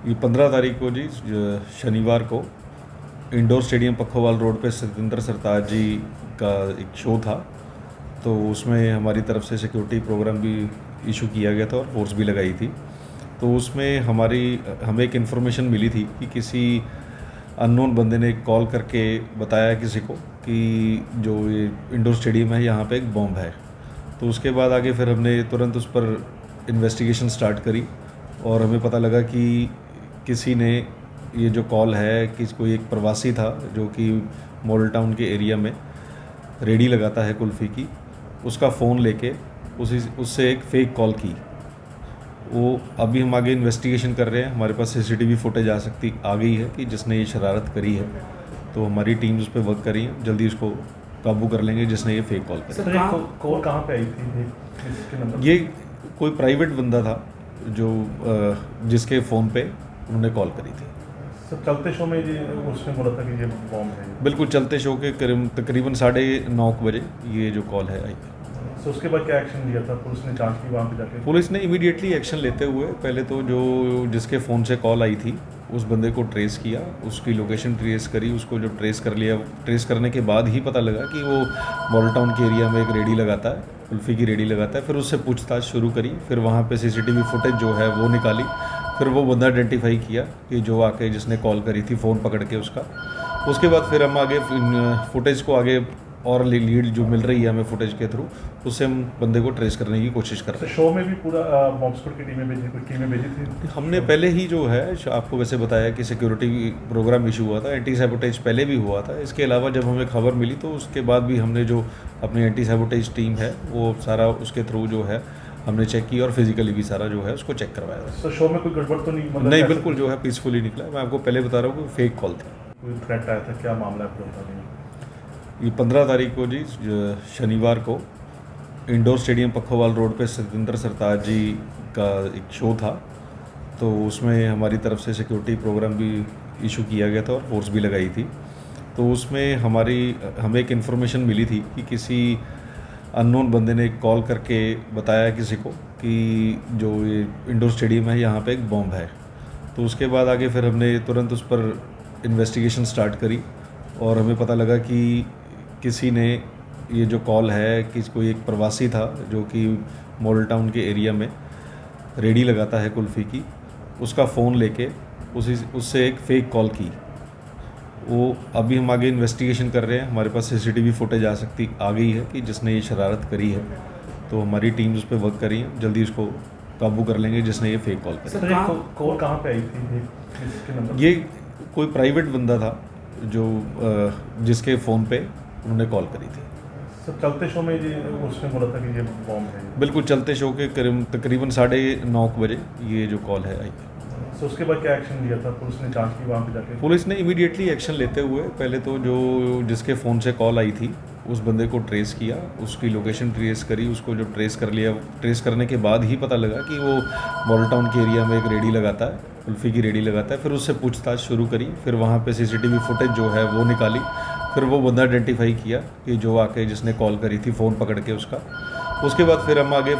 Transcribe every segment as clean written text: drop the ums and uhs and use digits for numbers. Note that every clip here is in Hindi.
ये 15 तारीख को जी शनिवार को इंडोर स्टेडियम पखोवाल रोड पे सतेंद्र सरताज जी का एक शो था। तो उसमें हमारी तरफ से सिक्योरिटी प्रोग्राम भी इशू किया गया था और फोर्स भी लगाई थी। तो उसमें हमें एक इन्फॉर्मेशन मिली थी कि किसी अननोन बंदे ने कॉल करके बताया किसी को कि जो ये इंडोर स्टेडियम है यहाँ पे एक बॉम्ब है। तो उसके बाद आगे फिर हमने तुरंत उस पर इन्वेस्टिगेशन स्टार्ट करी और हमें पता लगा कि किसी ने ये जो कॉल है कि कोई एक प्रवासी था जो कि मॉडल टाउन के एरिया में रेडी लगाता है कुल्फ़ी की, उसका फ़ोन लेके उससे एक फ़ेक कॉल की। वो अभी हम आगे इन्वेस्टिगेशन कर रहे हैं। हमारे पास सीसीटीवी फुटेज आ गई है कि जिसने ये शरारत करी है। तो हमारी टीम उस पर वर्क कर रही है, जल्दी उसको काबू कर लेंगे जिसने ये फ़ेक कॉल करी। सर, कॉल कहाँ पे आई थी? किसके नंबर? ये कोई प्राइवेट बंदा था जो जिसके फ़ोन पे उन्होंने कॉल करी थी। सर, चलते शो में ये उसने बोला था कि ये बॉम्ब है। बिल्कुल, चलते शो के तकरीबन 9:30 बजे ये जो कॉल है आई। तो उसके बाद क्या एक्शन लिया था? पुलिस ने जांच की वहाँ पे जाके? पुलिस ने इमीडिएटली एक्शन लेते हुए पहले तो जिसके फ़ोन से कॉल आई थी उस बंदे को ट्रेस किया, उसकी लोकेशन ट्रेस करी, उसको जब ट्रेस कर लिया, ट्रेस करने के बाद ही पता लगा कि वो मॉडल टाउन के एरिया में एक रेडी लगाता है, कुल्फ़ी की रेडी लगाता है। फिर उससे पूछताछ शुरू करी, फिर वहाँ पे सीसीटीवी फुटेज जो है वो निकाली, फिर वो बंदा आइडेंटिफाई किया कि जो आके जिसने कॉल करी थी फ़ोन पकड़ के उसका। उसके बाद फिर हम आगे फुटेज को आगे और लीड जो मिल रही है हमें फुटेज के थ्रू, उससे हम बंदे को ट्रेस करने की कोशिश कर रहे हैं। शो में भी पूरा बॉम्ब स्क्वाड की टीमें भेजी थी? हमने पहले ही जो है आपको वैसे बताया कि सिक्योरिटी प्रोग्राम इशू हुआ था, एंटी सैबोटेज पहले भी हुआ था। इसके अलावा जब हमें खबर मिली तो उसके बाद भी हमने जो अपनी एंटी सैबोटेज टीम है वो सारा उसके थ्रू जो है हमने चेक की और फिजिकली भी सारा जो है उसको चेक करवाया। तो शो में कोई गड़बड़ तो नहीं? नहीं, बिल्कुल जो है पीसफुली निकला। मैं आपको पहले बता रहा हूँ कि फेक कॉल था। कोई थ्रेट आया था? क्या मामला है? ये 15 तारीख को जी शनिवार को इंडोर स्टेडियम पखोवाल रोड पे सतेंद्र सरताज जी का एक शो था। तो उसमें हमारी तरफ से सिक्योरिटी प्रोग्राम भी इशू किया गया था और फोर्स भी लगाई थी। तो उसमें हमें एक इन्फॉर्मेशन मिली थी कि किसी अननोन बंदे ने कॉल करके बताया किसी को कि जो ये इंडोर स्टेडियम है यहाँ पे एक बॉम्ब है। तो उसके बाद आगे फिर हमने तुरंत उस पर इन्वेस्टिगेशन स्टार्ट करी और हमें पता लगा कि किसी ने ये जो कॉल है कि कोई एक प्रवासी था जो कि मॉडल टाउन के एरिया में रेडी लगाता है कुल्फ़ी की, उसका फ़ोन लेके उससे एक फ़ेक कॉल की। वो अभी हम आगे इन्वेस्टिगेशन कर रहे हैं। हमारे पास सीसीटीवी फुटेज आ गई है कि जिसने ये शरारत करी है। तो हमारी टीम उस पर वर्क कर रही है, जल्दी उसको काबू कर लेंगे जिसने ये फ़ेक कॉल करी। सर, कॉल कहाँ पे आई थी? किसके नंबर? ये कोई प्राइवेट बंदा था जो जिसके फ़ोन पे उन्होंने कॉल करी थी। सर, चलते शो में ये उसने बोला था कि ये बॉम्ब है। बिल्कुल, चलते शो के तकरीबन 9:30 बजे ये जो कॉल है आई। तो उसके बाद क्या एक्शन लिया था? पुलिस ने जांच की वहाँ पे जाके? पुलिस ने इमीडिएटली एक्शन लेते हुए पहले तो जिसके फ़ोन से कॉल आई थी उस बंदे को ट्रेस किया, उसकी लोकेशन ट्रेस करी, उसको जब ट्रेस कर लिया, ट्रेस करने के बाद ही पता लगा कि वो मॉडल टाउन के एरिया में एक रेडी लगाता है, कुल्फ़ी की रेडी लगाता है। फिर उससे पूछताछ शुरू करी, फिर वहाँ पे सीसीटीवी फुटेज जो है वो निकाली, फिर वो बंदा आइडेंटिफाई किया कि जो आके जिसने कॉल करी थी फ़ोन पकड़ के उसका। उसके बाद फिर हम आगे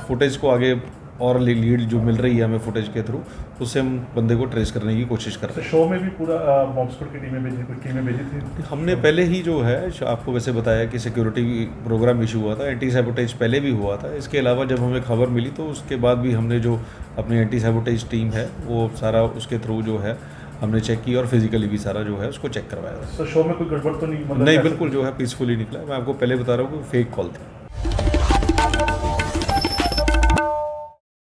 फुटेज को आगे और लीड जो मिल रही है हमें फुटेज के थ्रू, उससे हम बंदे को ट्रेस करने की कोशिश कर रहे हैं। शो में भी पूरा बॉम्ब स्क्वाड की टीमें भेजी थी? हमने पहले ही जो है आपको वैसे बताया कि सिक्योरिटी प्रोग्राम इशू हुआ था, एंटी सैबोटेज पहले भी हुआ था। इसके अलावा जब हमें खबर मिली तो उसके बाद भी हमने जो अपनी एंटी सैबोटेज टीम है वो सारा उसके थ्रू जो है हमने चेक की और फिजिकली भी सारा जो है उसको चेक करवाया। तो शो में कोई गड़बड़ तो नहीं? नहीं, बिल्कुल जो है पीसफुली निकला। मैं आपको पहले बता रहा हूँ कि फेक कॉल था।